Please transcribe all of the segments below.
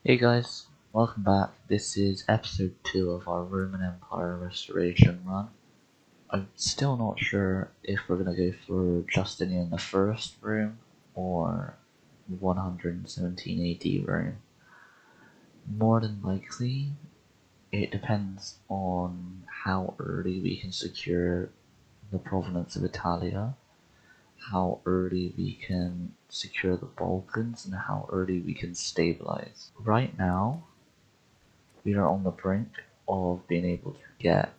Hey guys, welcome back. This is episode 2 of our Roman Empire restoration run. I'm still not sure if we're going to go for Justinian the First room or 117 AD room. More than likely, it depends on how early we can secure the province of Italia, how early we can secure the Balkans, and how early we can stabilize. Right now, we are on the brink of being able to get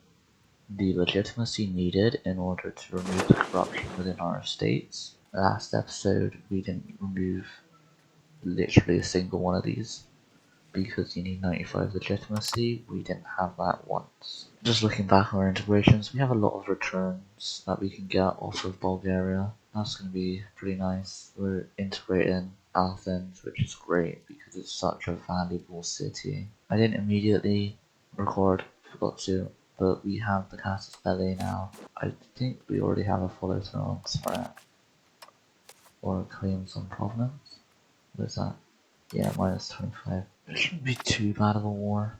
the legitimacy needed in order to remove the corruption within our estates. Last episode, we didn't remove literally a single one of these because you need 95 legitimacy. We didn't have that once. Just looking back on our integrations, we have a lot of returns that we can get off of Bulgaria. That's going to be pretty nice. We're integrating Athens, which is great because it's such a valuable city. I didn't immediately record, forgot to, but we have the Casus Belli now. I think we already have a follow through on threat or claims on provenance. What is that? Yeah, minus 25. It shouldn't be too bad of a war.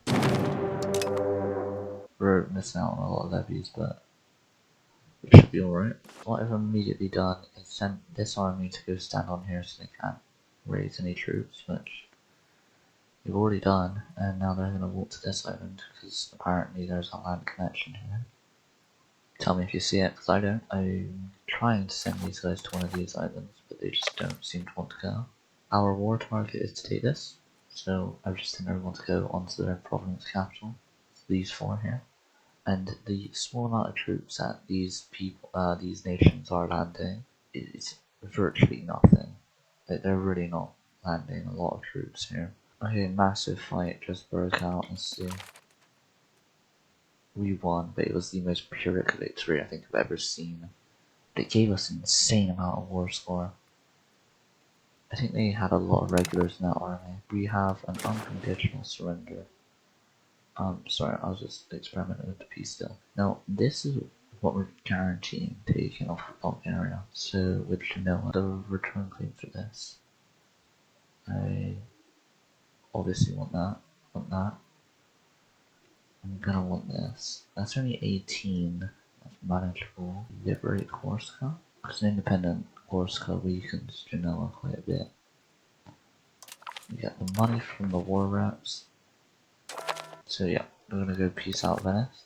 We're missing out on a lot of levies, but it should be alright. What I've immediately done is sent this army to go stand on here so they can't raise any troops, which they've already done, and now they're going to walk to this island because apparently there's a land connection here. Tell me if you see it, because I don't. I'm trying to send these guys to one of these islands, but they just don't seem to want to go. Our war target is to take this, so I've just sent everyone to go onto their province capital. It's these four here. And the small amount of troops that these nations are landing is virtually nothing. They're really not landing a lot of troops here. Okay, massive fight just broke out. Let's see. We won, but it was the most pyrrhic victory I think I've ever seen. They gave us an insane amount of war score. I think they had a lot of regulars in that army. We have an unconditional surrender. Sorry, I was just experimenting with the peace still. Now, this is what we're guaranteeing taking off Bulgaria. So, with Genoa, the return claim for this. I obviously want that. I'm gonna want this. That's only 18. That's manageable. Liberate Corsica. Because an independent Corsica weakens Genoa quite a bit. We get the money from the war reps. So yeah, we're gonna go peace out Venice.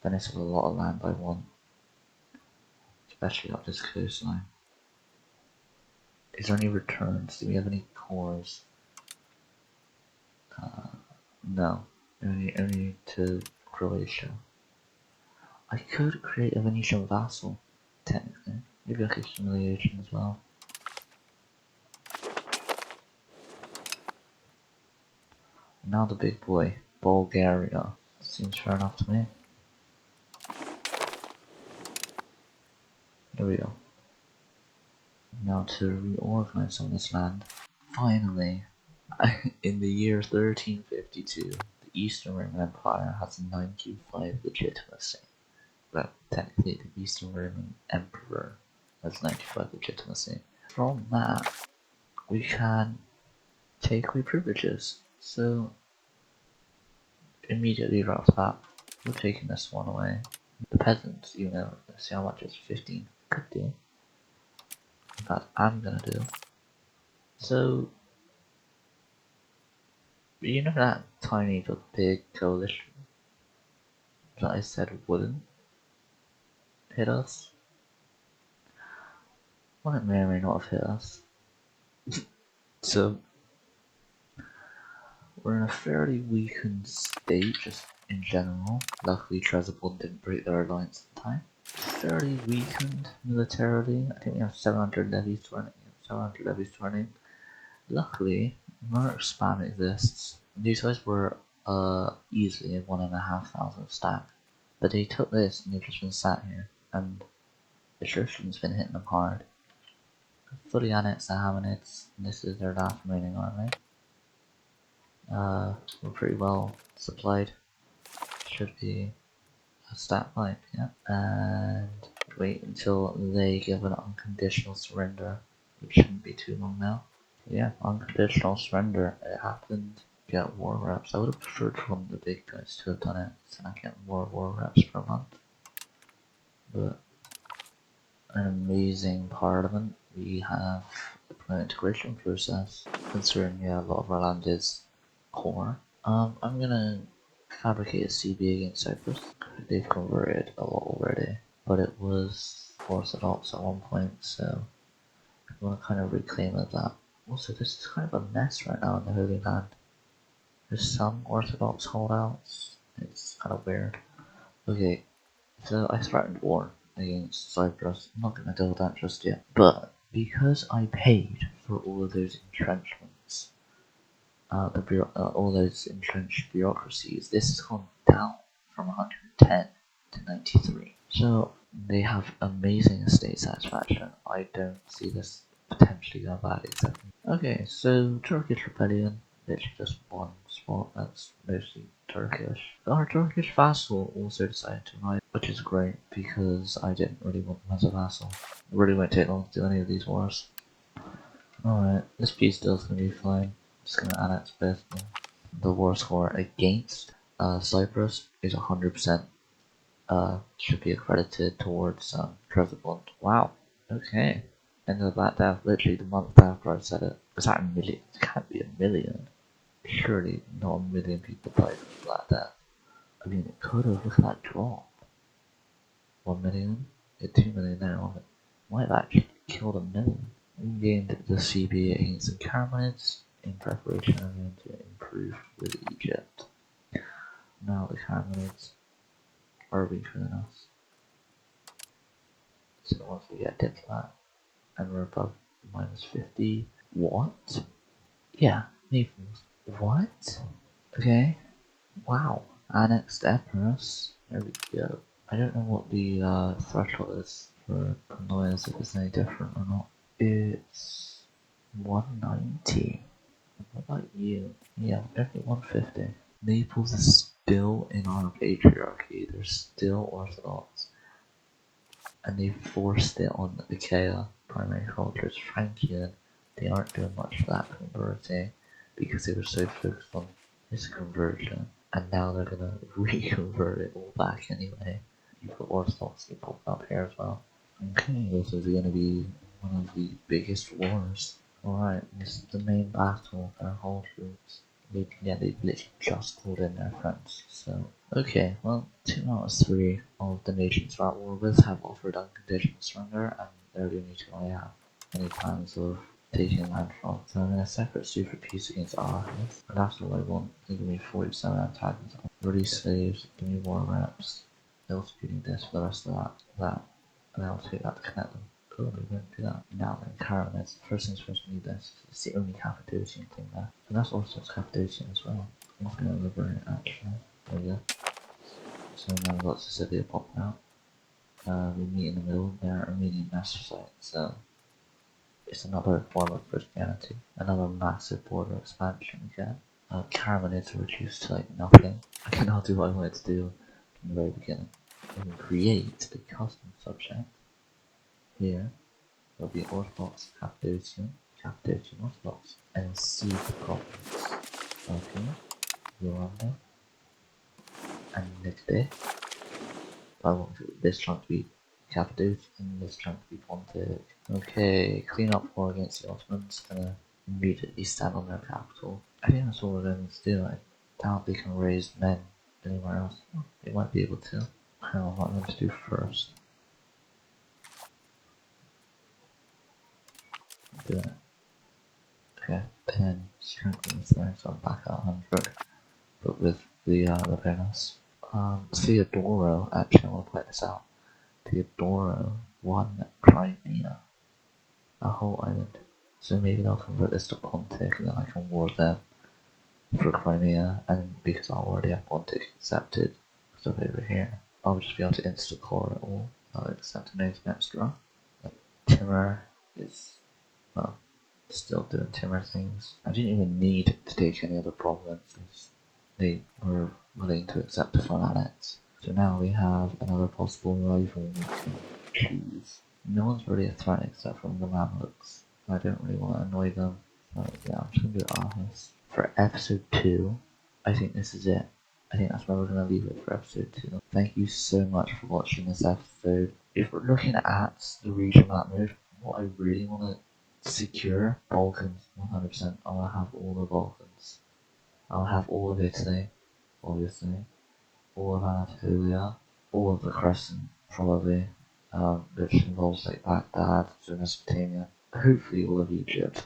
Venice has a lot of land I want. Especially up this coastline. Is there any returns? Do we have any cores? No. Only to Croatia. I could create a Venetian vassal, technically. Maybe like a humiliation as well. Now the big boy, Bulgaria. Seems fair enough to me. There we go. Now to reorganize on this land. Finally, in the year 1352, the Eastern Roman Empire has 95 legitimacy. Well, technically the Eastern Roman Emperor has 95 legitimacy. From that, we can take away privileges. So, immediately right off the bat, we're taking this one away. The peasants, let's see how much it's 15. Good deal. In fact, I'm gonna do. So, you know that tiny but big coalition that I said wouldn't hit us? Well, it may or may not have hit us. So, we're in a fairly weakened state, just in general. Luckily, Tresipol didn't break their alliance at the time. Fairly weakened militarily. I think we have 700 levies turning. Luckily, Merc spam exists. These guys were easily a 1,500 stack. But they took this and they've just been sat here, and the Christians been hitting them hard. Fully annexed the Hamanids, and this is their last remaining army. We're pretty well supplied. Should be a stat pipe, yeah. And wait until they give an unconditional surrender, which shouldn't be too long now. Yeah, unconditional surrender. It happened. Get war reps. I would have preferred from the big guys to have done it, so I get more war reps per month. But an amazing parliament. We have the permanent integration process. Considering a lot of our land is core. I'm gonna fabricate a CB against Cyprus. They've converted a lot already, but it was Orthodox at one point, so I want to kind of reclaim that. Also, this is kind of a mess right now in the Holy Land. There's some Orthodox holdouts. It's kind of weird. Okay, so I threatened war against Cyprus. I'm not going to do that just yet. But because I paid for all of those entrenchments, all those entrenched bureaucracies, this has gone down from 110 to 93. So they have amazing estate satisfaction. I don't see this potentially going bad except. Okay, so Turkish rebellion, literally just one spot, that's mostly Turkish. Our Turkish vassal also decided to rise, which is great because I didn't really want them as a vassal. It really won't take long to do any of these wars. Alright, this peace deal's gonna be fine. Just gonna annex both. The war score against Cyprus is 100%. Should be accredited towards President. Wow. Okay. And that death, literally the month after I said it. Was that a million? It can't be a million. Surely not a million people died from that death. I mean, it could have. Look at that drop. 1 million? 2 million there on it. Might have actually killed a million. We gained the CB against the Karmenids in preparation to improve with Egypt. Now the Karmenids are weaker than us. So once we get diplomat and we're above -50. What? Yeah, Naples. What? Okay. Wow. Annexed Epirus. There we go. I don't know what the threshold is for noise, if it's any different or not. It's 190. What about you? Yeah, definitely 150. Naples is still in our patriarchy. They're still Orthodox. And they forced it on the Achaia primary cultures. Frankian, they aren't doing much for that converting because they were so focused on this conversion. And now they're gonna reconvert it all back anyway. You've got Orthodoxy popping up here as well. Okay, this is gonna be one of the biggest wars. Alright, this is the main battle. Our whole troops. They literally just pulled in their friends, so. Okay, well, 2 out of 3 of the nations we're at war with have offered unconditional surrender, and they're the only 2 I have any plans of taking land from. So I'm gonna separate sue for peace against Arachis, and that's all I want. They give me 47 antagonism. Release slaves, give me war reps. They'll speeding this for the rest of that, and then I'll take that to connect them. Cool, we won't do that. Now then, Carolines. First things first, we need this. It's the only Cappadocian thing there. And that's also Cappadocian as well. I'm not gonna liberate it actually. There we go. So now we've got Sicilia popping out. We meet in the middle, they're Armenian Massachusetts, so it's another form of Christianity. Another massive border expansion again. Carmenids are reduced to like nothing. I can now do what I wanted to do from the very beginning. We can create a custom subject. Here, there'll be Orthodox, Cappadocian, Orthodox, and seed province. Okay, Rwanda, and Nigde. I want this chunk to be Cappadocian and this chunk to be Pontic. Okay, clean up war against the Ottomans, gonna immediately stand on their capital. I think that's all we're going to do. I doubt they can raise men anywhere else. They might be able to. I don't know what I'm going to do first. Do it. Okay, 10 strengthening there, so I'm back at 100. But with the bonus. Theodoro, actually I want to point this out. Theodoro won Crimea, a whole island. So maybe they'll convert this to Pontic and then I can war them for Crimea, and because I already have Pontic accepted stuff over here, I'll just be able to insta-core it all. I'll accept an extra. Timur is, well, still doing Timur things. I didn't even need to take any other provinces. They were willing to accept the full annex. So now we have another possible rival we can choose. No one's really a threat except from the Mamluks. I don't really want to annoy them. So yeah, I'm just gonna do Aarhus. For episode 2, I think this is it. I think that's where we're gonna leave it for episode 2. Thank you so much for watching this episode. If we're looking at the region map mode, what I really want to secure, Balkans, 100%. I want to have all the Balkans. I'll have all of Italy, obviously, all of Anatolia, all of the Crescent, probably, which involves like Baghdad, so Mesopotamia, hopefully all of Egypt.